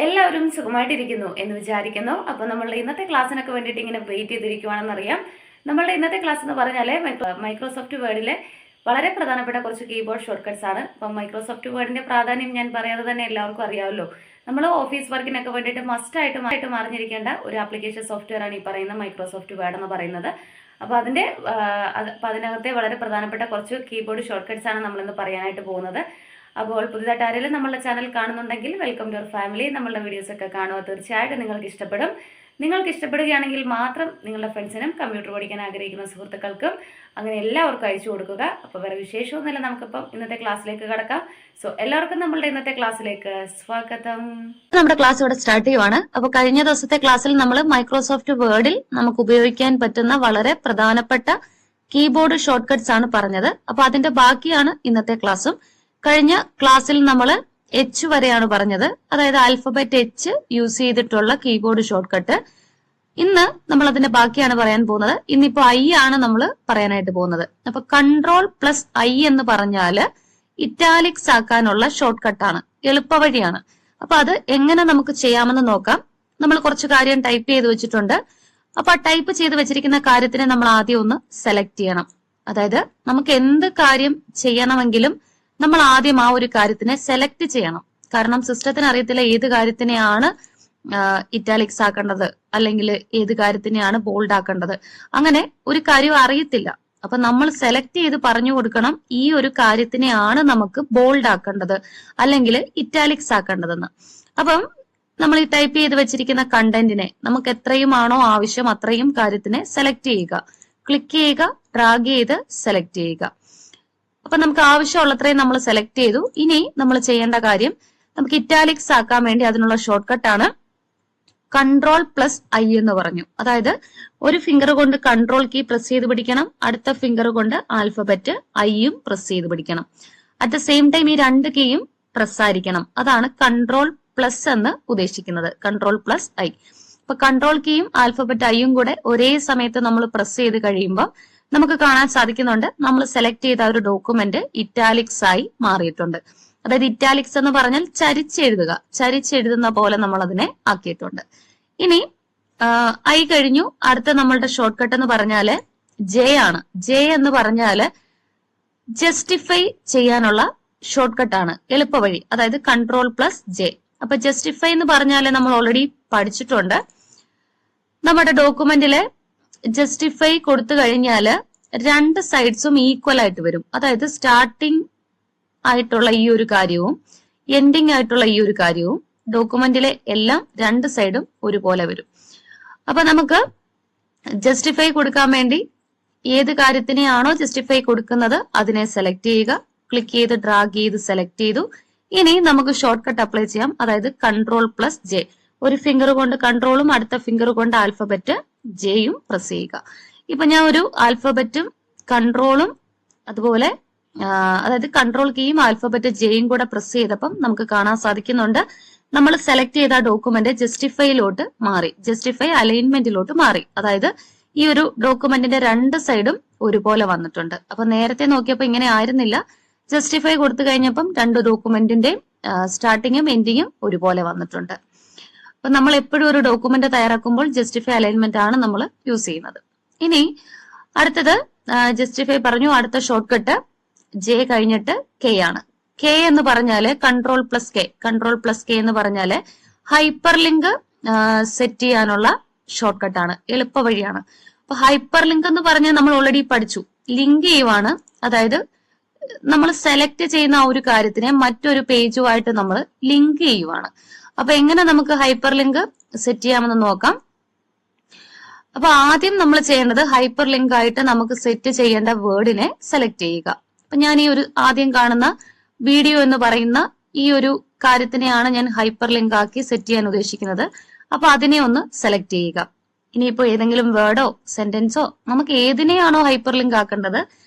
എല്ലാവരും സുഖമായിട്ടിരിക്കുന്നു എന്ന് വിചാരിക്കുന്നു. അപ്പോൾ നമ്മളുടെ ഇന്നത്തെ ക്ലാസ്സിനൊക്കെ വേണ്ടിയിട്ട് ഇങ്ങനെ വെയിറ്റ് ചെയ്തിരിക്കുവാണെന്നറിയാം. നമ്മളുടെ ഇന്നത്തെ ക്ലാസ് എന്ന് പറഞ്ഞാൽ മൈക്രോസോഫ്റ്റ് വേർഡിലെ വളരെ പ്രധാനപ്പെട്ട കുറച്ച് കീബോർഡ് ഷോർട്ട് കട്ട്സ് ആണ്. അപ്പം മൈക്രോസോഫ്റ്റ് വേർഡിന്റെ പ്രാധാന്യം ഞാൻ പറയാതെ തന്നെ എല്ലാവർക്കും അറിയാമല്ലോ. നമ്മൾ ഓഫീസ് വർക്കിനൊക്കെ വേണ്ടിയിട്ട് മസ്റ്റായിട്ടും അറിഞ്ഞിരിക്കേണ്ട ഒരു ആപ്ലിക്കേഷൻ സോഫ്റ്റ്വെയർ ആണ് ഈ പറയുന്ന മൈക്രോസോഫ്റ്റ് വേർഡ് എന്ന് പറയുന്നത്. അപ്പോൾ അതിനകത്തെ വളരെ പ്രധാനപ്പെട്ട കുറച്ച് കീബോർഡ് ഷോർട്ട് കട്ട്സ് ആണ് നമ്മളിന്ന് പറയാനായിട്ട് പോകുന്നത്. അപ്പോൾ പുതുതായിട്ട് ആരെങ്കിലും നമ്മളുടെ ചാനൽ കാണുന്നുണ്ടെങ്കിൽ വെൽക്കം ടു അവർ ഫാമിലി. നമ്മളുടെ വീഡിയോസൊക്കെ കാണുക, തീർച്ചയായിട്ടും നിങ്ങൾക്ക് ഇഷ്ടപ്പെടും. നിങ്ങൾക്ക് ഇഷ്ടപ്പെടുകയാണെങ്കിൽ മാത്രം നിങ്ങളുടെ ഫ്രണ്ട്സിനും കമ്പ്യൂട്ടർ പഠിക്കാൻ ആഗ്രഹിക്കുന്ന സുഹൃത്തുക്കൾക്കും അങ്ങനെ എല്ലാവർക്കും അയച്ചു കൊടുക്കുക. അപ്പോൾ വേറെ വിശേഷമൊന്നുമില്ല, നമുക്കിപ്പം ഇന്നത്തെ ക്ലാസ്സിലേക്ക് കടക്കാം. സോ എല്ലാവർക്കും നമ്മളുടെ ഇന്നത്തെ ക്ലാസ്സിലേക്ക് സ്വാഗതം. നമ്മുടെ ക്ലാസ് ഇവിടെ സ്റ്റാർട്ട് ചെയ്യുവാണ്. അപ്പോൾ കഴിഞ്ഞ ദിവസത്തെ ക്ലാസ്സിൽ നമ്മൾ മൈക്രോസോഫ്റ്റ് വേർഡിൽ നമുക്ക് ഉപയോഗിക്കാൻ പറ്റുന്ന വളരെ പ്രധാനപ്പെട്ട കീബോർഡ് ഷോർട്ട് കട്ട്സ് ആണ് പറഞ്ഞത്. അപ്പൊ അതിന്റെ ബാക്കിയാണ് ഇന്നത്തെ ക്ലാസ്സും. കഴിഞ്ഞ ക്ലാസ്സിൽ നമ്മൾ എച്ച് വരെയാണ് പറഞ്ഞത്, അതായത് ആൽഫബറ്റ് എച്ച് യൂസ് ചെയ്തിട്ടുള്ള കീബോർഡ് ഷോർട്ട് കട്ട്. ഇന്ന് നമ്മൾ അതിന്റെ ബാക്കിയാണ് പറയാൻ പോകുന്നത്. ഇന്നിപ്പോ ഐ ആണ് നമ്മൾ പറയാനായിട്ട് പോകുന്നത്. അപ്പൊ കൺട്രോൾ പ്ലസ് ഐ എന്ന് പറഞ്ഞാല് ഇറ്റാലിക്സ് ആക്കാനുള്ള ഷോർട്ട് കട്ടാണ്, എളുപ്പവഴിയാണ്. അപ്പൊ അത് എങ്ങനെ നമുക്ക് ചെയ്യാമെന്ന് നോക്കാം. നമ്മൾ കുറച്ച് കാര്യം ടൈപ്പ് ചെയ്ത് വെച്ചിട്ടുണ്ട്. അപ്പൊ ആ ടൈപ്പ് ചെയ്ത് വെച്ചിരിക്കുന്ന കാര്യത്തിനെ നമ്മൾ ആദ്യം ഒന്ന് സെലക്ട് ചെയ്യണം. അതായത് നമുക്ക് എന്ത് കാര്യം ചെയ്യണമെങ്കിലും നമ്മൾ ആദ്യം ആ ഒരു കാര്യത്തിനെ സെലക്ട് ചെയ്യണം. കാരണം സിസ്റ്റത്തിന് അറിയത്തില്ല ഏത് കാര്യത്തിനെയാണ് ഇറ്റാലിക്സ് ആക്കേണ്ടത് അല്ലെങ്കിൽ ഏത് കാര്യത്തിനെയാണ് ബോൾഡ് ആക്കേണ്ടത്. അങ്ങനെ ഒരു കാര്യം അറിയത്തില്ല. അപ്പൊ നമ്മൾ സെലക്ട് ചെയ്ത് പറഞ്ഞു കൊടുക്കണം ഈ ഒരു കാര്യത്തിനെയാണ് നമുക്ക് ബോൾഡ് ആക്കേണ്ടത് അല്ലെങ്കിൽ ഇറ്റാലിക്സ് ആക്കേണ്ടതെന്ന്. അപ്പം നമ്മൾ ഈ ടൈപ്പ് ചെയ്ത് വെച്ചിരിക്കുന്ന കണ്ടന്റിനെ നമുക്ക് എത്രയുമാണോ ആവശ്യം അത്രയും കാര്യത്തിനെ സെലക്ട് ചെയ്യുക. ക്ലിക്ക് ചെയ്യുക, ഡ്രാഗ് ചെയ്ത് സെലക്ട് ചെയ്യുക. അപ്പൊ നമുക്ക് ആവശ്യമുള്ളത്രയും നമ്മൾ സെലക്ട് ചെയ്തു. ഇനി നമ്മൾ ചെയ്യേണ്ട കാര്യം, നമുക്ക് ഇറ്റാലിക്സ് ആക്കാൻ വേണ്ടി അതിനുള്ള ഷോർട്ട് കട്ടാണ് കൺട്രോൾ പ്ലസ് ഐ എന്ന് പറഞ്ഞു. അതായത് ഒരു ഫിംഗർ കൊണ്ട് കൺട്രോൾ കീ പ്രസ് ചെയ്ത് പിടിക്കണം, അടുത്ത ഫിംഗർ കൊണ്ട് ആൽഫബറ്റ് ഐയും പ്രസ് ചെയ്ത് പിടിക്കണം. അറ്റ് ദ സെയിം ടൈം ഈ രണ്ട് കീയും പ്രസ് ആയിരിക്കണം. അതാണ് കൺട്രോൾ പ്ലസ് എന്ന് ഉദ്ദേശിക്കുന്നത്, കൺട്രോൾ പ്ലസ് ഐ. അപ്പൊ കൺട്രോൾ കീയും ആൽഫബറ്റ് ഐയും കൂടെ ഒരേ സമയത്ത് നമ്മൾ പ്രസ് ചെയ്ത് കഴിയുമ്പോൾ നമുക്ക് കാണാൻ സാധിക്കുന്നുണ്ട് നമ്മൾ സെലക്ട് ചെയ്ത ഒരു ഡോക്യുമെന്റ് ഇറ്റാലിക്സ് ആയി മാറിയിട്ടുണ്ട്. അതായത് ഇറ്റാലിക്സ് എന്ന് പറഞ്ഞാൽ ചരിച്ചെഴുതുന്ന പോലെ നമ്മൾ അതിനെ ആക്കിയിട്ടുണ്ട്. ഇനി ഐ കഴിഞ്ഞു. അടുത്ത നമ്മളുടെ ഷോർട്ട് കട്ട് എന്ന് പറഞ്ഞാല് ജെ ആണ്. ജെ എന്ന് പറഞ്ഞാല് ജസ്റ്റിഫൈ ചെയ്യാനുള്ള ഷോർട്ട് കട്ടാണ്, എളുപ്പവഴി. അതായത് കൺട്രോൾ പ്ലസ് ജെ. അപ്പൊ ജസ്റ്റിഫൈ എന്ന് പറഞ്ഞാല് നമ്മൾ ഓൾറെഡി പഠിച്ചിട്ടുണ്ട്. നമ്മുടെ ഡോക്യുമെന്റില് ജസ്റ്റിഫൈ കൊടുത്തു കഴിഞ്ഞാല് രണ്ട് സൈഡ്സും ഈക്വൽ ആയിട്ട് വരും. അതായത് സ്റ്റാർട്ടിങ് ആയിട്ടുള്ള ഈ ഒരു കാര്യവും എൻഡിങ് ആയിട്ടുള്ള ഈ ഒരു കാര്യവും ഡോക്യുമെന്റിലെ എല്ലാം രണ്ട് സൈഡും ഒരുപോലെ വരും. അപ്പൊ നമുക്ക് ജസ്റ്റിഫൈ കൊടുക്കാൻ വേണ്ടി ഏത് കാര്യത്തിനെയാണോ ജസ്റ്റിഫൈ കൊടുക്കുന്നത് അതിനെ സെലക്ട് ചെയ്യുക. ക്ലിക്ക് ചെയ്ത് ഡ്രാഗ് ചെയ്ത് സെലക്ട് ചെയ്തു. ഇനി നമുക്ക് ഷോർട്ട് കട്ട് അപ്ലൈ ചെയ്യാം. അതായത് കൺട്രോൾ പ്ലസ് ജെ. ഒരു ഫിംഗർ കൊണ്ട് കൺട്രോളും അടുത്ത ഫിംഗർ കൊണ്ട് ആൽഫബറ്റ് ജെയും പ്രസ് ചെയ്യുക. ഇപ്പൊ ഞാൻ ഒരു ആൽഫബറ്റും കൺട്രോളും അതുപോലെ അതായത് കൺട്രോൾ കീയും ആൽഫബറ്റ് ജെയും കൂടെ പ്രസ് ചെയ്തപ്പം നമുക്ക് കാണാൻ സാധിക്കുന്നുണ്ട് നമ്മൾ സെലക്ട് ചെയ്ത ഡോക്യുമെന്റ് ജസ്റ്റിഫൈയിലോട്ട് മാറി, ജസ്റ്റിഫൈ അലൈൻമെന്റിലോട്ട് മാറി. അതായത് ഈ ഒരു ഡോക്യുമെന്റിന്റെ രണ്ട് സൈഡും ഒരുപോലെ വന്നിട്ടുണ്ട്. അപ്പൊ നേരത്തെ നോക്കിയപ്പോ ഇങ്ങനെ ആയിരുന്നില്ല. ജസ്റ്റിഫൈ കൊടുത്തു കഴിഞ്ഞപ്പം രണ്ട് ഡോക്യുമെന്റിന്റെ സ്റ്റാർട്ടിങ്ങും എൻഡിങ്ങും ഒരുപോലെ വന്നിട്ടുണ്ട്. അപ്പൊ നമ്മൾ എപ്പോഴും ഒരു ഡോക്യുമെന്റ് തയ്യാറാക്കുമ്പോൾ ജസ്റ്റിഫൈ അലൈൻമെന്റ് ആണ് നമ്മൾ യൂസ് ചെയ്യുന്നത്. ഇനി അടുത്തത് ജസ്റ്റിഫൈ പറഞ്ഞു. അടുത്ത ഷോർട്ട് കട്ട് ജെ കഴിഞ്ഞിട്ട് കെ ആണ്. കെ എന്ന് പറഞ്ഞാല് control plus K. Control plus K എന്ന് പറഞ്ഞാല് ഹൈപ്പർ ലിങ്ക് സെറ്റ് ചെയ്യാനുള്ള ഷോർട്ട് കട്ടാണ്, എളുപ്പവഴിയാണ്. അപ്പൊ ഹൈപ്പർ ലിങ്ക് എന്ന് പറഞ്ഞാൽ നമ്മൾ ഓൾറെഡി പഠിച്ചു. ലിങ്ക് ചെയ്യുവാണ്. അതായത് നമ്മൾ സെലക്ട് ചെയ്യുന്ന ആ ഒരു കാര്യത്തിനെ മറ്റൊരു പേജുമായിട്ട് നമ്മൾ ലിങ്ക് ചെയ്യുവാണ്. അപ്പൊ എങ്ങനെ നമുക്ക് ഹൈപ്പർ ലിങ്ക് സെറ്റ് ചെയ്യാമെന്ന് നോക്കാം. അപ്പൊ ആദ്യം നമ്മൾ ചെയ്യേണ്ടത് ഹൈപ്പർ ലിങ്ക് ആയിട്ട് നമുക്ക് സെറ്റ് ചെയ്യേണ്ട വേർഡിനെ സെലക്ട് ചെയ്യുക. അപ്പൊ ഞാൻ ഈ ഒരു ആദ്യം കാണുന്ന വീഡിയോ എന്ന് പറയുന്ന ഈ ഒരു കാര്യത്തിനെയാണ് ഞാൻ ഹൈപ്പർ ലിങ്ക് ആക്കി സെറ്റ് ചെയ്യാൻ ഉദ്ദേശിക്കുന്നത്. അപ്പൊ അതിനെ ഒന്ന് സെലക്ട് ചെയ്യുക. ഇനിയിപ്പോ ഏതെങ്കിലും വേർഡോ സെന്റൻസോ നമുക്ക് ഏതിനെയാണോ ഹൈപ്പർ ലിങ്ക് ആക്കേണ്ടത്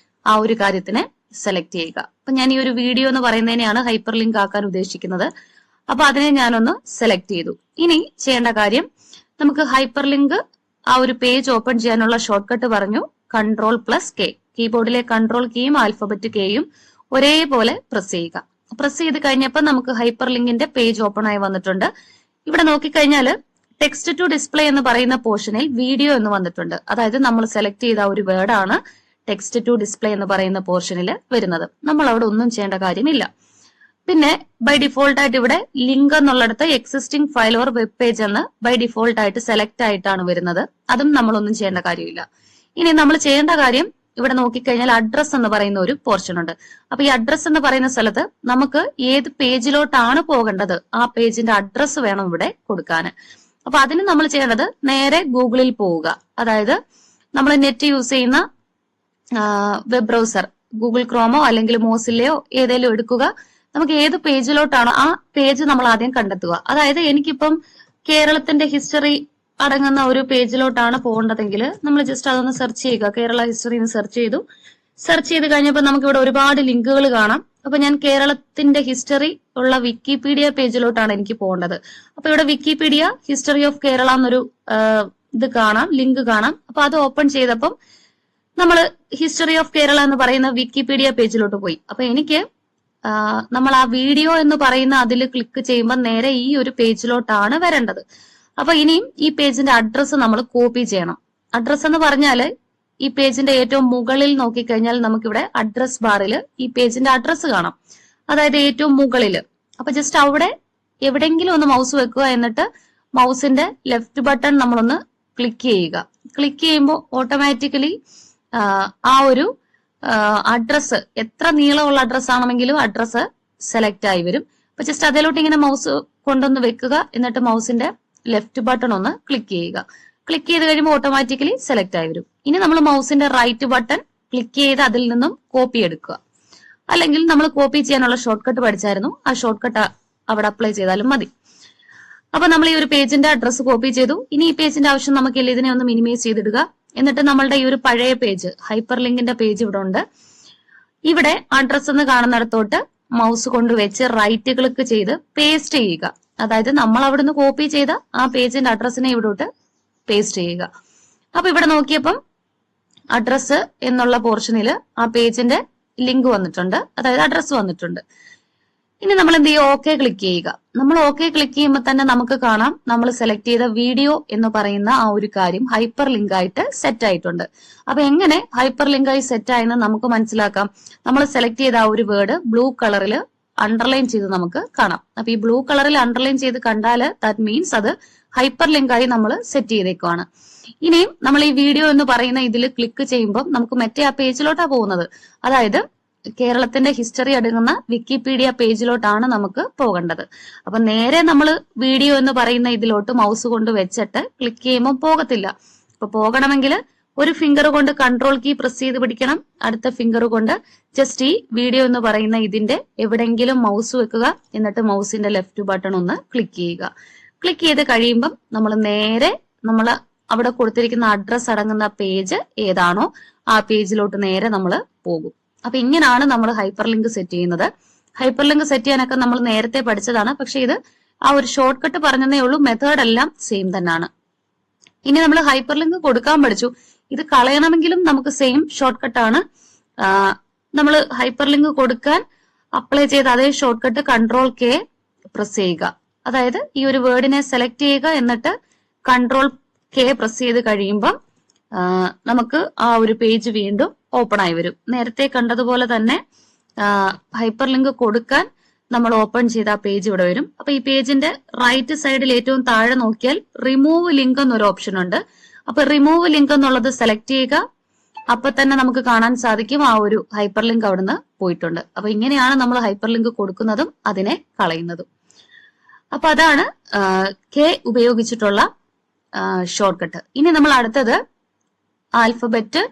ആ ഒരു കാര്യത്തിനെ സെലക്ട് ചെയ്യുക. അപ്പൊ ഞാൻ ഈ ഒരു വീഡിയോ എന്ന് പറയുന്നതിനെയാണ് ഹൈപ്പർ ലിങ്ക് ആക്കാൻ ഉദ്ദേശിക്കുന്നത്. അപ്പൊ അതിനെ ഞാനൊന്ന് സെലക്ട് ചെയ്തു. ഇനി ചെയ്യേണ്ട കാര്യം, നമുക്ക് ഹൈപ്പർ ലിങ്ക് ആ ഒരു പേജ് ഓപ്പൺ ചെയ്യാനുള്ള ഷോർട്ട് കട്ട് പറഞ്ഞു കൺട്രോൾ പ്ലസ് കെ. കീബോർഡിലെ കൺട്രോൾ കീയും ആൽഫബറ്റ് കെയും ഒരേപോലെ പ്രസ് ചെയ്യുക. പ്രസ് ചെയ്ത് കഴിഞ്ഞപ്പോൾ നമുക്ക് ഹൈപ്പർ ലിങ്കിന്റെ പേജ് ഓപ്പൺ ആയി വന്നിട്ടുണ്ട്. ഇവിടെ നോക്കിക്കഴിഞ്ഞാൽ ടെക്സ്റ്റ് ടു ഡിസ്പ്ലേ എന്ന് പറയുന്ന പോർഷനിൽ വീഡിയോ എന്ന് വന്നിട്ടുണ്ട്. അതായത് നമ്മൾ സെലക്ട് ചെയ്ത ഒരു വേർഡാണ് ടെക്സ്റ്റ് ടു ഡിസ്പ്ലേ എന്ന് പറയുന്ന പോർഷനിൽ വരുന്നത്. നമ്മൾ അവിടെ ഒന്നും ചെയ്യേണ്ട കാര്യമില്ല. പിന്നെ ബൈ ഡിഫോൾട്ട് ആയിട്ട് ഇവിടെ ലിങ്ക് എന്നുള്ളിടത്ത് existing file or web page എന്ന് ബൈ ഡിഫോൾട്ട് ആയിട്ട് സെലക്ട് ആയിട്ടാണ് വരുന്നത്. അതും നമ്മളൊന്നും ചെയ്യേണ്ട കാര്യമില്ല. ഇനി നമ്മൾ ചെയ്യേണ്ട കാര്യം ഇവിടെ നോക്കിക്കഴിഞ്ഞാൽ അഡ്രസ് എന്ന് പറയുന്ന ഒരു പോർഷൻ ഉണ്ട്. അപ്പൊ ഈ അഡ്രസ് എന്ന് പറയുന്ന സ്ഥലത്ത് നമുക്ക് ഏത് പേജിലോട്ടാണ് പോകേണ്ടത് ആ പേജിന്റെ അഡ്രസ് വേണം ഇവിടെ കൊടുക്കാൻ. അപ്പൊ അതിന് നമ്മൾ ചെയ്യേണ്ടത് നേരെ ഗൂഗിളിൽ പോവുക. അതായത് നമ്മൾ നെറ്റ് യൂസ് ചെയ്യുന്ന വെബ് ബ്രൗസർ ഗൂഗിൾ ക്രോമോ അല്ലെങ്കിൽ മോസില്ലയോ ഏതെങ്കിലും എടുക്കുക. നമുക്ക് ഏത് പേജിലോട്ടാണോ ആ പേജ് നമ്മൾ ആദ്യം കണ്ടെത്തുക. അതായത് എനിക്കിപ്പം കേരളത്തിന്റെ ഹിസ്റ്ററി അടങ്ങുന്ന ഒരു പേജിലോട്ടാണ് പോകേണ്ടതെങ്കിൽ നമ്മൾ ജസ്റ്റ് അതൊന്ന് സെർച്ച് ചെയ്യുക. കേരള ഹിസ്റ്ററി സെർച്ച് ചെയ്ത് കഴിഞ്ഞപ്പോൾ നമുക്ക് ഇവിടെ ഒരുപാട് ലിങ്കുകൾ കാണാം. അപ്പൊ ഞാൻ കേരളത്തിന്റെ ഹിസ്റ്ററി ഉള്ള വിക്കിപീഡിയ പേജിലോട്ടാണ് എനിക്ക് പോകേണ്ടത്. അപ്പൊ ഇവിടെ വിക്കിപീഡിയ ഹിസ്റ്ററി ഓഫ് കേരള എന്നൊരു ഇത് കാണാം, ലിങ്ക് കാണാം. അപ്പൊ അത് ഓപ്പൺ ചെയ്തപ്പം നമ്മൾ ഹിസ്റ്ററി ഓഫ് കേരള എന്ന് പറയുന്ന വിക്കിപീഡിയ പേജിലോട്ട് പോയി. അപ്പൊ എനിക്ക് നമ്മൾ ആ വീഡിയോ എന്ന് പറയുന്ന അതിൽ ക്ലിക്ക് ചെയ്യുമ്പോൾ നേരെ ഈ ഒരു പേജിലോട്ടാണ് വരേണ്ടത്. അപ്പൊ ഇനിയും ഈ പേജിന്റെ അഡ്രസ്സ് നമ്മൾ കോപ്പി ചെയ്യണം. അഡ്രസ്സ് എന്ന് പറഞ്ഞാല് ഈ പേജിന്റെ ഏറ്റവും മുകളിൽ നോക്കിക്കഴിഞ്ഞാൽ നമുക്കിവിടെ അഡ്രസ് ബാറിൽ ഈ പേജിന്റെ അഡ്രസ്സ് കാണാം. അതായത് ഏറ്റവും മുകളില്. അപ്പൊ ജസ്റ്റ് അവിടെ എവിടെയെങ്കിലും ഒന്ന് മൗസ് വെക്കുക. എന്നിട്ട് മൗസിന്റെ ലെഫ്റ്റ് ബട്ടൺ നമ്മളൊന്ന് ക്ലിക്ക് ചെയ്യുക. ക്ലിക്ക് ചെയ്യുമ്പോൾ ഓട്ടോമാറ്റിക്കലി ആ ഒരു അഡ്രസ്സ് എത്ര നീളമുള്ള അഡ്രസ് ആണെങ്കിലും അഡ്രസ്സ് സെലക്ട് ആയി വരും. അപ്പൊ ജസ്റ്റ് അതിലോട്ട് ഇങ്ങനെ മൗസ് കൊണ്ടൊന്ന് വെക്കുക. എന്നിട്ട് മൗസിന്റെ ലെഫ്റ്റ് ബട്ടൺ ഒന്ന് ക്ലിക്ക് ചെയ്യുക. ക്ലിക്ക് ചെയ്ത് കഴിയുമ്പോൾ ഓട്ടോമാറ്റിക്കലി സെലക്ട് ആയി വരും. ഇനി നമ്മൾ മൗസിന്റെ റൈറ്റ് ബട്ടൺ ക്ലിക്ക് ചെയ്ത് അതിൽ നിന്നും കോപ്പി എടുക്കുക. അല്ലെങ്കിൽ നമ്മൾ കോപ്പി ചെയ്യാനുള്ള ഷോർട്ട് കട്ട് പഠിച്ചായിരുന്നു. ആ ഷോർട്ട് കട്ട് അവിടെ അപ്ലൈ ചെയ്താലും മതി. അപ്പൊ നമ്മൾ ഈ ഒരു പേജിന്റെ അഡ്രസ്സ് കോപ്പി ചെയ്തു. ഇനി ഈ പേജിന്റെ ആവശ്യം നമുക്കില്ല. ഇതിനെ ഒന്ന് മിനിമൈസ് ചെയ്തിടുക. എന്നിട്ട് നമ്മളുടെ ഈ ഒരു പഴയ പേജ് ഹൈപ്പർ ലിങ്കിന്റെ പേജ് ഇവിടെ ഉണ്ട്. ഇവിടെ അഡ്രസ് എന്ന് കാണുന്നിടത്തോട്ട് മൗസ് കൊണ്ട് വെച്ച് റൈറ്റ് ക്ലിക്ക് ചെയ്ത് പേസ്റ്റ് ചെയ്യുക. അതായത് നമ്മൾ അവിടുന്ന് കോപ്പി ചെയ്ത ആ പേജിന്റെ അഡ്രസ്സിനെ ഇവിടോട്ട് പേസ്റ്റ് ചെയ്യുക. അപ്പൊ ഇവിടെ നോക്കിയപ്പം അഡ്രസ് എന്നുള്ള പോർഷനിൽ ആ പേജിന്റെ ലിങ്ക് വന്നിട്ടുണ്ട്. അതായത് അഡ്രസ് വന്നിട്ടുണ്ട്. ഇനി നമ്മൾ എന്ത് ചെയ്യുക? ഓക്കെ ക്ലിക്ക് ചെയ്യുക. നമ്മൾ ഓക്കെ ക്ലിക്ക് ചെയ്യുമ്പോൾ തന്നെ നമുക്ക് കാണാം നമ്മൾ സെലക്ട് ചെയ്ത വീഡിയോ എന്ന് പറയുന്ന ആ ഒരു കാര്യം ഹൈപ്പർ ലിങ്ക് ആയിട്ട് സെറ്റ് ആയിട്ടുണ്ട്. അപ്പൊ എങ്ങനെ ഹൈപ്പർ ലിങ്ക് ആയി സെറ്റ് ആയെന്ന് നമുക്ക് മനസ്സിലാക്കാം. നമ്മൾ സെലക്ട് ചെയ്ത ആ ഒരു വേർഡ് ബ്ലൂ കളറിൽ അണ്ടർലൈൻ ചെയ്ത് നമുക്ക് കാണാം. അപ്പൊ ഈ ബ്ലൂ കളറിൽ അണ്ടർലൈൻ ചെയ്ത് കണ്ടാൽ ദാറ്റ് മീൻസ് അത് ഹൈപ്പർ ലിങ്ക് ആയി നമ്മൾ സെറ്റ് ചെയ്തേക്കുവാണ്. ഇനിയും നമ്മൾ ഈ വീഡിയോ എന്ന് പറയുന്ന ഇതിൽ ക്ലിക്ക് ചെയ്യുമ്പോൾ നമുക്ക് മറ്റേ ആ പേജിലോട്ടാണ് പോകുന്നത്. അതായത് കേരളത്തിന്റെ ഹിസ്റ്ററി അടങ്ങുന്ന വിക്കിപീഡിയ പേജിലോട്ടാണ് നമുക്ക് പോകേണ്ടത്. അപ്പൊ നേരെ നമ്മൾ വീഡിയോ എന്ന് പറയുന്ന ഇതിലോട്ട് മൗസ് കൊണ്ട് വെച്ചിട്ട് ക്ലിക്ക് ചെയ്യുമ്പോൾ പോകത്തില്ല. അപ്പൊ പോകണമെങ്കിൽ ഒരു ഫിംഗർ കൊണ്ട് കൺട്രോൾ കീ പ്രസ് ചെയ്ത് പിടിക്കണം. അടുത്ത ഫിംഗർ കൊണ്ട് ജസ്റ്റ് ഈ വീഡിയോ എന്ന് പറയുന്ന ഇതിന്റെ എവിടെയെങ്കിലും മൗസ് വെക്കുക. എന്നിട്ട് മൗസിന്റെ ലെഫ്റ്റ് ബട്ടൺ ഒന്ന് ക്ലിക്ക് ചെയ്യുക. ക്ലിക്ക് ചെയ്ത് കഴിയുമ്പം നമ്മൾ നേരെ നമ്മൾ അവിടെ കൊടുത്തിരിക്കുന്ന അഡ്രസ് അടങ്ങുന്ന പേജ് ഏതാണോ ആ പേജിലോട്ട് നേരെ നമ്മൾ പോകും. അപ്പൊ ഇങ്ങനെയാണ് നമ്മൾ ഹൈപ്പർ ലിങ്ക് സെറ്റ് ചെയ്യുന്നത്. ഹൈപ്പർ ലിങ്ക് സെറ്റ് ചെയ്യാനൊക്കെ നമ്മൾ നേരത്തെ പഠിച്ചതാണ്. പക്ഷെ ഇത് ആ ഒരു ഷോർട്ട് കട്ട് പറഞ്ഞതേ ഉള്ളൂ. മെത്തേഡ് എല്ലാം സെയിം തന്നെയാണ്. ഇനി നമ്മൾ ഹൈപ്പർ ലിങ്ക് കൊടുക്കാൻ പഠിച്ചു. ഇത് കളയണമെങ്കിലും നമുക്ക് സെയിം ഷോർട്ട് കട്ടാണ്. നമ്മൾ ഹൈപ്പർ ലിങ്ക് കൊടുക്കാൻ അപ്ലൈ ചെയ്ത അതേ short cut control K press ചെയ്യുക. അതായത് ഈ ഒരു വേർഡിനെ സെലക്ട് ചെയ്യുക. എന്നിട്ട് കൺട്രോൾ കെ പ്രസ് ചെയ്ത് കഴിയുമ്പോൾ നമുക്ക് ആ ഒരു പേജ് വീണ്ടും ഓപ്പൺ ആയി വരും. നേരത്തെ കണ്ടതുപോലെ തന്നെ ഹൈപ്പർ ലിങ്ക് കൊടുക്കാൻ നമ്മൾ ഓപ്പൺ ചെയ്ത ആ പേജ് ഇവിടെ വരും. അപ്പൊ ഈ പേജിന്റെ റൈറ്റ് സൈഡിൽ ഏറ്റവും താഴെ നോക്കിയാൽ റിമൂവ് ലിങ്ക് എന്നൊരു ഓപ്ഷൻ ഉണ്ട്. അപ്പൊ റിമൂവ് ലിങ്ക് എന്നുള്ളത് സെലക്ട് ചെയ്യുക. അപ്പൊ തന്നെ നമുക്ക് കാണാൻ സാധിക്കും ആ ഒരു ഹൈപ്പർ ലിങ്ക് അവിടുന്ന് പോയിട്ടുണ്ട്. അപ്പൊ ഇങ്ങനെയാണ് നമ്മൾ ഹൈപ്പർ ലിങ്ക് കൊടുക്കുന്നതും അതിനെ കളയുന്നതും. അപ്പൊ അതാണ് കെ ഉപയോഗിച്ചിട്ടുള്ള ഷോർട്ട് കട്ട്. ഇനി നമ്മൾ അടുത്തത് ആൽഫബറ്റ്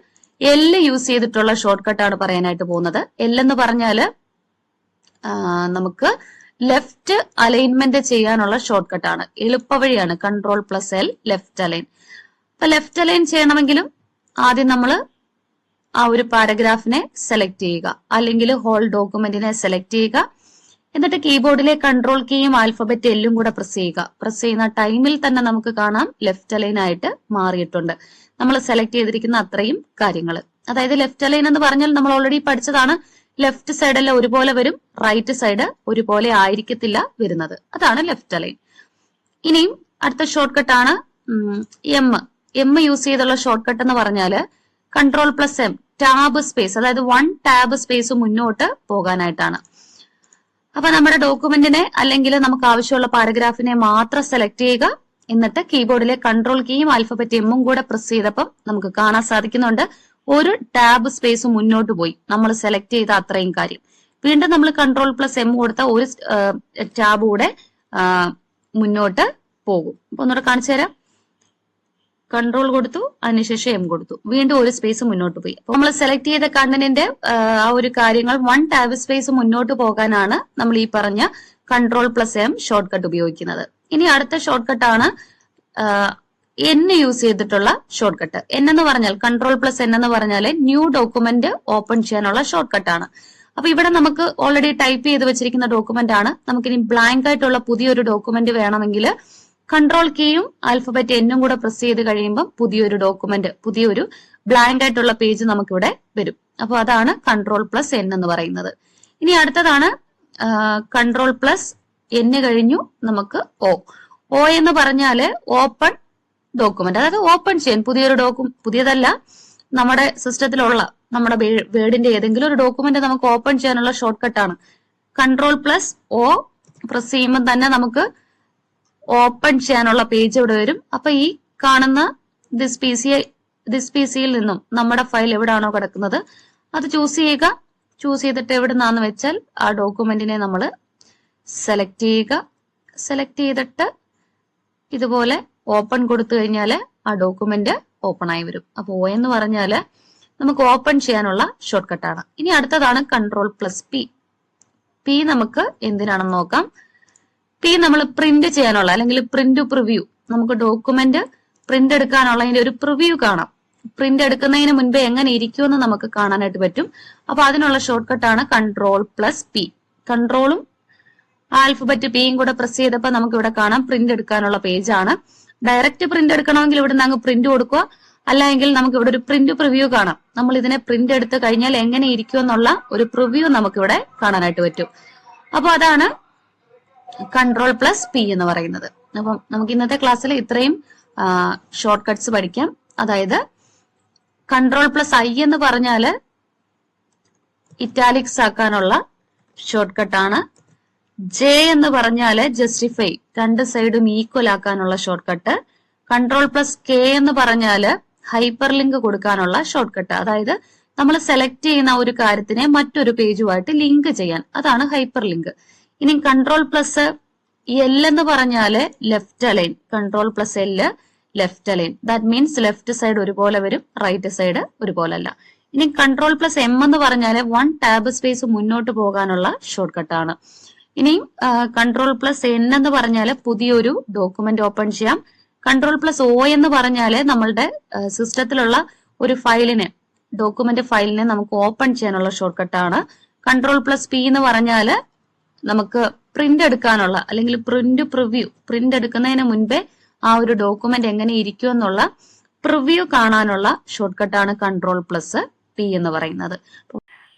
എൽ യൂസ് ചെയ്തിട്ടുള്ള ഷോർട്ട് കട്ടാണ് പറയാനായിട്ട് പോകുന്നത്. എൽ എന്ന് പറഞ്ഞാല് നമുക്ക് ലെഫ്റ്റ് അലൈൻമെന്റ് ചെയ്യാനുള്ള ഷോർട്ട് കട്ടാണ്. എളുപ്പവഴിയാണ്. Control plus L left align. അപ്പൊ ലെഫ്റ്റ് അലൈൻ ചെയ്യണമെങ്കിലും ആദ്യം നമ്മൾ ആ ഒരു പാരഗ്രാഫിനെ സെലക്ട് ചെയ്യുക. അല്ലെങ്കിൽ ഹോൾ ഡോക്യുമെന്റിനെ സെലക്ട് ചെയ്യുക. എന്നിട്ട് കീബോർഡിലെ കൺട്രോൾ കീയും ആൽഫബറ്റ് എല്ലും കൂടെ പ്രസ് ചെയ്യുക. പ്രസ് ചെയ്യുന്ന ടൈമിൽ തന്നെ നമുക്ക് കാണാം ലെഫ്റ്റ് അലൈൻ ആയിട്ട് മാറിയിട്ടുണ്ട്. നമ്മൾ സെലക്ട് ചെയ്തിരിക്കുന്ന അത്രയും കാര്യങ്ങൾ. അതായത് ലെഫ്റ്റ് അലൈൻ എന്ന് പറഞ്ഞാൽ നമ്മൾ ഓൾറെഡി പഠിച്ചതാണ്. ലെഫ്റ്റ് സൈഡ് എല്ലാം ഒരുപോലെ വരും, റൈറ്റ് സൈഡ് ഒരുപോലെ ആയിരിക്കത്തില്ല വരുന്നത്. അതാണ് ലെഫ്റ്റ് അലൈൻ. ഇനിയും അടുത്ത ഷോർട്ട് കട്ടാണ് എം യൂസ് ചെയ്തുള്ള ഷോർട്ട് കട്ട് എന്ന് പറഞ്ഞാല് Ctrl+M ടാബ് സ്പേസ്, അതായത് 1 ടാബ് സ്പേസ് മുന്നോട്ട് പോകാനായിട്ടാണ്. അപ്പൊ നമ്മുടെ ഡോക്യുമെന്റിനെ അല്ലെങ്കിൽ നമുക്ക് ആവശ്യമുള്ള പാരഗ്രാഫിനെ മാത്രം സെലക്ട് ചെയ്യുക. എന്നിട്ട് കീബോർഡിലെ കൺട്രോൾ കീയും ആൽഫബറ്റ് എമ്മും കൂടെ പ്രസ് ചെയ്തപ്പം നമുക്ക് കാണാൻ സാധിക്കുന്നുണ്ട് ഒരു ടാബ് സ്പേസ് മുന്നോട്ട് പോയി നമ്മൾ സെലക്ട് ചെയ്ത അത്രയും കാര്യം. വീണ്ടും നമ്മൾ Ctrl+M കൊടുത്ത ഒരു ടാബ് കൂടെ മുന്നോട്ട് പോകും. അപ്പൊ ഒന്നുകൂടെ കാണിച്ചു തരാം. കൺട്രോൾ കൊടുത്തു, അതിനുശേഷം എം കൊടുത്തു, വീണ്ടും ഒരു സ്പേസ് മുന്നോട്ട് പോയി. അപ്പൊ നമ്മൾ സെലക്ട് ചെയ്ത കണ്ടന്റിന്റെ ആ ഒരു കാര്യങ്ങൾ 1 ടാബ് സ്പേസ് മുന്നോട്ട് പോകാനാണ് നമ്മൾ ഈ പറഞ്ഞ Ctrl+M ഷോർട്ട് കട്ട് ഉപയോഗിക്കുന്നത്. ഇനി അടുത്ത ഷോർട്ട് കട്ടാണ് N യൂസ് ചെയ്തിട്ടുള്ള ഷോർട്ട് കട്ട്. N എന്ന് പറഞ്ഞാൽ Ctrl+N എന്ന് പറഞ്ഞാൽ ന്യൂ ഡോക്യുമെന്റ് ഓപ്പൺ ചെയ്യാനുള്ള ഷോർട്ട് കട്ടാണ്. അപ്പൊ ഇവിടെ നമുക്ക് ഓൾറെഡി ടൈപ്പ് ചെയ്ത് വെച്ചിരിക്കുന്ന ഡോക്യുമെന്റ് ആണ്. നമുക്കിനി ബ്ലാങ്ക് ആയിട്ടുള്ള പുതിയൊരു ഡോക്യുമെന്റ് വേണമെങ്കിൽ കൺട്രോൾ കീയും ആൽഫബറ്റ് എന്നും കൂടെ പ്രസ് ചെയ്ത് കഴിയുമ്പോൾ പുതിയൊരു ഡോക്യുമെന്റ്, പുതിയൊരു ബ്ലാങ്ക് ആയിട്ടുള്ള പേജ് നമുക്കിവിടെ വരും. അപ്പൊ അതാണ് Ctrl+N എന്ന് പറയുന്നത്. ഇനി അടുത്തതാണ് Ctrl+N കഴിഞ്ഞു നമുക്ക് O എന്ന് പറഞ്ഞാല് ഓപ്പൺ ഡോക്യുമെന്റ്, അതായത് ഓപ്പൺ ചെയ്യാൻ പുതിയൊരു പുതിയതല്ല, നമ്മുടെ സിസ്റ്റത്തിലുള്ള നമ്മുടെ വേർഡിന്റെ ഏതെങ്കിലും ഒരു ഡോക്യുമെന്റ് നമുക്ക് ഓപ്പൺ ചെയ്യാനുള്ള ഷോർട്ട് കട്ടാണ്. Ctrl+O പ്രസ് ചെയ്യുമ്പോൾ തന്നെ നമുക്ക് ഓപ്പൺ ചെയ്യാനുള്ള പേജ് ഇവിടെ വരും. അപ്പൊ ഈ കാണുന്ന ദിസ് പി സിയിൽ നിന്നും നമ്മുടെ ഫയൽ എവിടാണോ കിടക്കുന്നത് അത് ചൂസ് ചെയ്യുക. ചൂസ് ചെയ്തിട്ട് എവിടുന്നാന്ന് വെച്ചാൽ ആ ഡോക്യുമെന്റിനെ നമ്മൾ സെലക്ട് ചെയ്യുക. സെലക്ട് ചെയ്തിട്ട് ഇതുപോലെ ഓപ്പൺ കൊടുത്തു കഴിഞ്ഞാൽ ആ ഡോക്യുമെന്റ് ഓപ്പൺ ആയി വരും. അപ്പൊ O എന്ന് പറഞ്ഞാല് നമുക്ക് ഓപ്പൺ ചെയ്യാനുള്ള ഷോർട്ട് കട്ടാണ്. ഇനി അടുത്തതാണ് Ctrl+P. P നമുക്ക് എന്തിനാണെന്ന് നോക്കാം. P നമ്മൾ പ്രിന്റ് ചെയ്യാനുള്ള അല്ലെങ്കിൽ പ്രിന്റ് പ്രിവ്യൂ, നമുക്ക് ഡോക്യുമെന്റ് പ്രിന്റ് എടുക്കാനുള്ള അതിന്റെ ഒരു പ്രിവ്യൂ കാണാം. പ്രിന്റ് എടുക്കുന്നതിന് മുൻപേ എങ്ങനെ ഇരിക്കുമെന്ന് നമുക്ക് കാണാനായിട്ട് പറ്റും. അപ്പൊ അതിനുള്ള ഷോർട്ട് കട്ടാണ് Ctrl+P. കൺട്രോളും ആൽഫബറ്റ് പിയും കൂടെ പ്രസ് ചെയ്തപ്പോൾ നമുക്ക് ഇവിടെ കാണാം പ്രിന്റ് എടുക്കാനുള്ള പേജ് ആണ്. ഡയറക്റ്റ് പ്രിന്റ് എടുക്കണമെങ്കിൽ ഇവിടെ നിന്ന് അങ്ങ് പ്രിന്റ് കൊടുക്കുക, അല്ലെങ്കിൽ നമുക്ക് ഇവിടെ ഒരു പ്രിന്റ് പ്രിവ്യൂ കാണാം. നമ്മൾ ഇതിനെ പ്രിന്റ് എടുത്ത് കഴിഞ്ഞാൽ എങ്ങനെ ഇരിക്കും എന്നുള്ള ഒരു പ്രിവ്യൂ നമുക്ക് ഇവിടെ കാണാനായിട്ട് പറ്റും. അപ്പൊ അതാണ് Ctrl+P എന്ന് പറയുന്നത്. അപ്പം നമുക്ക് ഇന്നത്തെ ക്ലാസ്സിൽ ഇത്രയും ഷോർട്ട് കട്ട്സ് പഠിക്കാം. അതായത് Ctrl+I എന്ന് പറഞ്ഞാല് ഇറ്റാലിക്സ് ആക്കാനുള്ള ഷോർട്ട് കട്ടാണ്. J എന്ന് പറഞ്ഞാല് ജസ്റ്റിഫൈ, രണ്ട് സൈഡും ഈക്വൽ ആക്കാനുള്ള ഷോർട്ട് കട്ട്. Ctrl+K എന്ന് പറഞ്ഞാല് ഹൈപ്പർ ലിങ്ക് കൊടുക്കാനുള്ള ഷോർട്ട് കട്ട്. അതായത് നമ്മൾ സെലക്ട് ചെയ്യുന്ന ഒരു കാര്യത്തിനെ മറ്റൊരു പേജുമായിട്ട് ലിങ്ക് ചെയ്യാൻ, അതാണ് ഹൈപ്പർ ലിങ്ക്. ഇനി Ctrl+L എന്ന് പറഞ്ഞാല് left align. Ctrl+L left align, that means left side ഒരുപോലെ വരും, റൈറ്റ് സൈഡ് ഒരുപോലെ അല്ല. ഇനി Ctrl+M എന്ന് പറഞ്ഞാല് 1 ടാബ് സ്പേസ് മുന്നോട്ട് പോകാനുള്ള ഷോർട്ട് കട്ടാണ്. ഇനിയും Ctrl+N എന്ന് പറഞ്ഞാല് പുതിയൊരു ഡോക്യുമെന്റ് ഓപ്പൺ ചെയ്യാം. Ctrl+O എന്ന് പറഞ്ഞാല് നമ്മളുടെ സിസ്റ്റത്തിലുള്ള ഒരു ഫയലിനെ, ഡോക്യുമെന്റ് ഫയലിനെ നമുക്ക് ഓപ്പൺ ചെയ്യാനുള്ള ഷോർട്ട് കട്ടാണ്. Ctrl+P എന്ന് പറഞ്ഞാല് നമുക്ക് പ്രിന്റ് എടുക്കാനുള്ള അല്ലെങ്കിൽ പ്രിന്റ് പ്രിവ്യൂ, പ്രിന്റ് എടുക്കുന്നതിന് മുൻപേ ആ ഒരു ഡോക്യുമെന്റ് എങ്ങനെ ഇരിക്കും എന്നുള്ള പ്രിവ്യൂ കാണാനുള്ള ഷോർട്ട് കട്ടാണ് Ctrl+P എന്ന് പറയുന്നത്.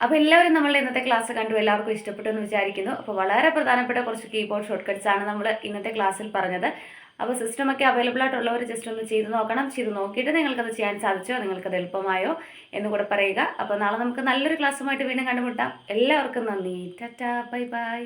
അപ്പോൾ എല്ലാവരും നമ്മളുടെ ഇന്നത്തെ ക്ലാസ് കണ്ടു, എല്ലാവർക്കും ഇഷ്ടപ്പെട്ടു എന്ന് വിചാരിക്കുന്നു. അപ്പോൾ വളരെ പ്രധാനപ്പെട്ട കുറച്ച് കീബോർഡ് ഷോർട്ട് കട്ട്സ് ആണ് നമ്മൾ ഇന്നത്തെ ക്ലാസ്സിൽ പറഞ്ഞത്. അപ്പോൾ സിസ്റ്റമൊക്കെ അവൈലബിൾ ആയിട്ടുള്ളവർ ജസ്റ്റ് ഒന്ന് ചെയ്ത് നോക്കണം. ചെയ്ത് നോക്കിയിട്ട് നിങ്ങൾക്കത് ചെയ്യാൻ സാധിച്ചോ, നിങ്ങൾക്കത് എളുപ്പമായോ എന്നുകൂടെ പറയുക. അപ്പോൾ നാളെ നമുക്ക് നല്ലൊരു ക്ലാസ്സുമായിട്ട് വീണ്ടും കണ്ടുമുട്ടാം. എല്ലാവർക്കും നന്ദി. Tata, bye bye.